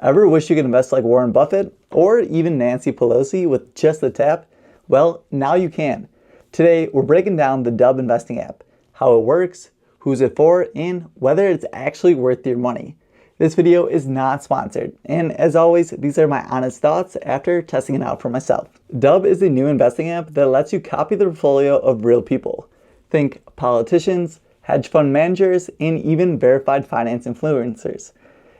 Ever wish you could invest like Warren Buffett or even Nancy Pelosi with just a tap? Well, now you can. Today, we're breaking down the Dub investing app, how it works, who's it for, and whether it's actually worth your money. This video is not sponsored, and as always, these are my honest thoughts after testing it out for myself. Dub is a new investing app that lets you copy the portfolio of real people. Think politicians, hedge fund managers, and even verified finance influencers.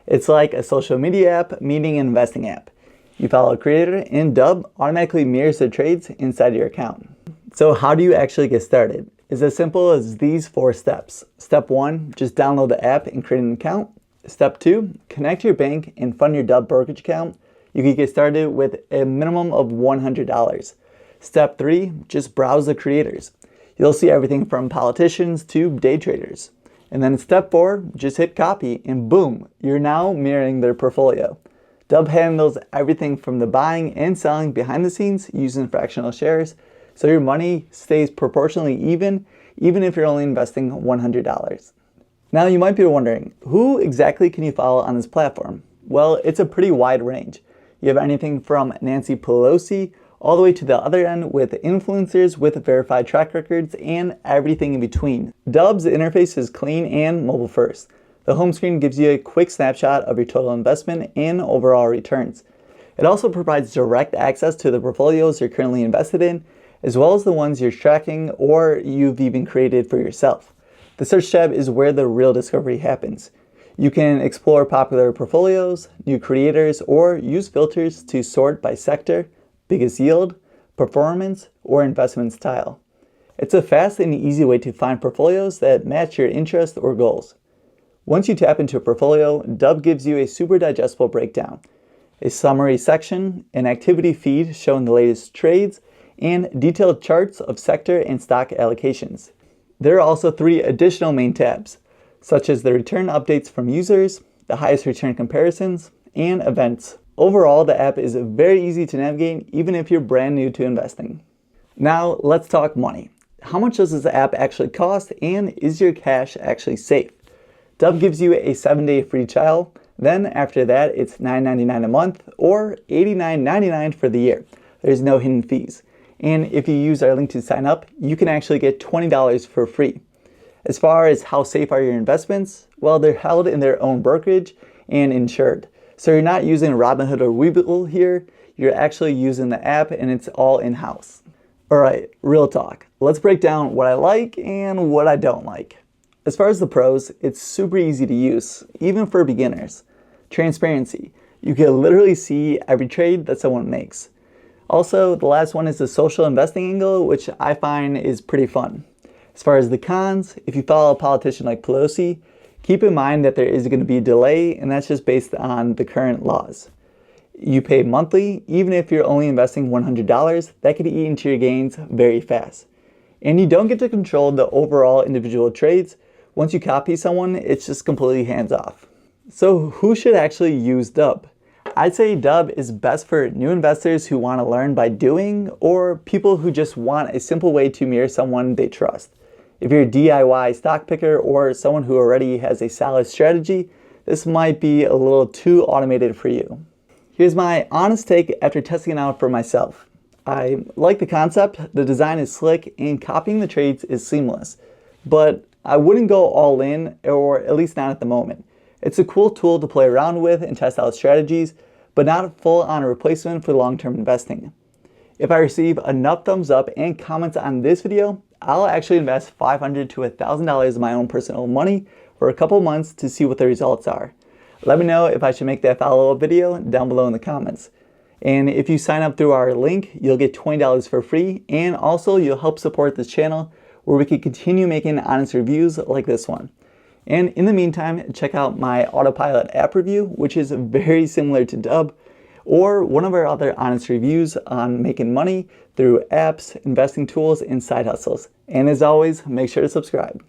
It's like a social media app meeting an investing app. You follow a creator and Dub automatically mirrors their trades inside your account. So how do you actually get started? It's as simple as these 4 steps. Step 1, just download the app and create an account. Step 2, connect to your bank and fund your Dub brokerage account. You can get started with a minimum of $100. Step 3, just browse the creators. You'll see everything from politicians to day traders. And then step 4, just hit copy and boom, you're now mirroring their portfolio. Dub handles everything from the buying and selling behind the scenes using fractional shares, so your money stays proportionally even if you're only investing $100. Now you might be wondering, who exactly can you follow on this platform? Well, it's a pretty wide range. You have anything from Nancy Pelosi all the way to the other end with influencers with verified track records and everything in between. Dub's interface is clean and mobile first. The home screen gives you a quick snapshot of your total investment and overall returns. It also provides direct access to the portfolios you're currently invested in, as well as the ones you're tracking or you've even created for yourself. The search tab is where the real discovery happens. You can explore popular portfolios, new creators, or use filters to sort by sector, biggest yield, performance, or investment style. It's a fast and easy way to find portfolios that match your interests or goals. Once you tap into a portfolio, Dub gives you a super digestible breakdown, a summary section, an activity feed showing the latest trades, and detailed charts of sector and stock allocations. There are also 3 additional main tabs, such as the return updates from users, the highest return comparisons, and events. Overall, the app is very easy to navigate even if you're brand new to investing. Now, let's talk money. How much does this app actually cost, and is your cash actually safe? Dub gives you a 7-day free trial. Then after that, it's $9.99 a month or $89.99 for the year. There's no hidden fees. And if you use our link to sign up, you can actually get $20 for free. As far as how safe are your investments, well, they're held in their own brokerage and insured. So you're not using Robinhood or Webull here, you're actually using the app and it's all in-house. Alright, real talk. Let's break down what I like and what I don't like. As far as the pros, it's super easy to use, even for beginners. Transparency. You can literally see every trade that someone makes. Also, the last one is the social investing angle, which I find is pretty fun. As far as the cons, if you follow a politician like Pelosi, keep in mind that there is going to be a delay, and that's just based on the current laws. You pay monthly, even if you're only investing $100, that could eat into your gains very fast. And you don't get to control the overall individual trades. Once you copy someone, it's just completely hands off. So who should actually use Dub? I'd say Dub is best for new investors who want to learn by doing, or people who just want a simple way to mirror someone they trust. If you're a DIY stock picker or someone who already has a solid strategy, this might be a little too automated for you. Here's my honest take after testing it out for myself. I like the concept, the design is slick, and copying the trades is seamless. But I wouldn't go all in, or at least not at the moment. It's a cool tool to play around with and test out strategies, but not a full-on replacement for long-term investing. If I receive enough thumbs up and comments on this video, I'll actually invest $500 to $1,000 of my own personal money for a couple months to see what the results are. Let me know if I should make that follow-up video down below in the comments. And if you sign up through our link, you'll get $20 for free, and also you'll help support this channel where we can continue making honest reviews like this one. And in the meantime, check out my Autopilot app review, which is very similar to Dub, or one of our other honest reviews on making money through apps, investing tools, and side hustles. And as always, make sure to subscribe.